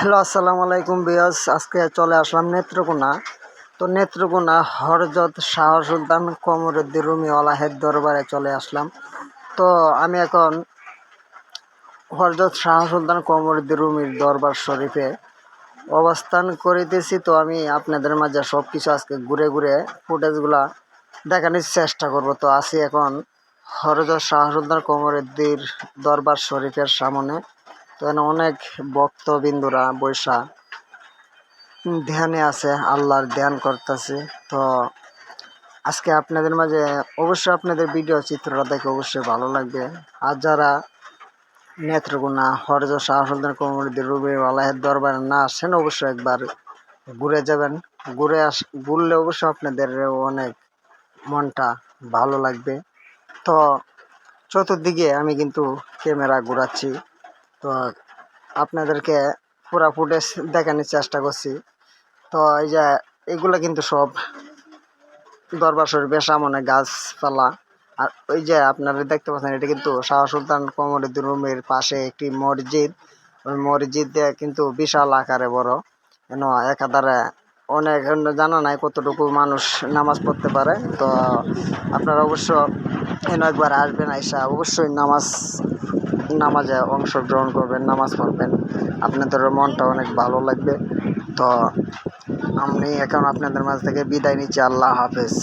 Hello, আসসালামু আলাইকুম বিয়াস। আজকে চলে আসলাম নেত্রকোনা। তো নেত্রকোনা হরজত শাহ সুলতান কমরুদ্দিন রুমি ওলাহের দরবারে চলে আসলাম। তো আমি এখন হরজত শাহ সুলতান কমরুদ্দিন রুমির দরবার শরীফে অবস্থান করিতেছি। তো আমি আপনাদের মাঝে সব কিছু আজকে ঘুরে ঘুরে ফুটেজগুলা দেখানোর চেষ্টা করব। তো আছি এখন হরজত শাহ সুলতান কমরুদ্দিন দরবার শরীফের সামনে। তো এখানে অনেক ভক্তবিন্দুরা বৈশা ধ্যানে আছে, আল্লাহর ধ্যান করতেছে। তো আজকে আপনাদের মাঝে অবশ্যই আপনাদের ভিডিও চিত্রটা দেখে অবশ্যই ভালো লাগবে। আর যারা নেত্রকোনা হরজত শাহ সুলতান কমরুদ্দিন রুমি ওলাহের দরবারে না আসেন, অবশ্যই একবার ঘুরে যাবেন। ঘুরলে অবশ্যই আপনাদের অনেক মনটা ভালো লাগবে। তো চতুর্দিকে আমি কিন্তু ক্যামেরা ঘোরাচ্ছি, তো আপনাদেরকে পুরা ফুটেজ দেখানোর চেষ্টা করছি। তো এই যে এগুলো কিন্তু সব দরবার শরীফের সামনে গাছপালা। আর ওই যে আপনারা দেখতে পাচ্ছেন, এটা কিন্তু শাহ সুলতান কমরুদ্দিন রুমির পাশে একটি মসজিদ। ওই মসজিদে কিন্তু বিশাল আকারে বড়, একাধারে অনেক জানা নাই কতটুকু মানুষ নামাজ পড়তে পারে। তো আপনারা অবশ্য একবার আসবেন, আইসা অবশ্যই নামাজে অংশগ্রহণ করবেন, নামাজ পড়বেন, আপনাদের মনটা অনেক ভালো লাগবে। তো আমি এখন আপনাদের মাঝ থেকে বিদায় নিচ্ছি। আল্লাহ হাফেজ।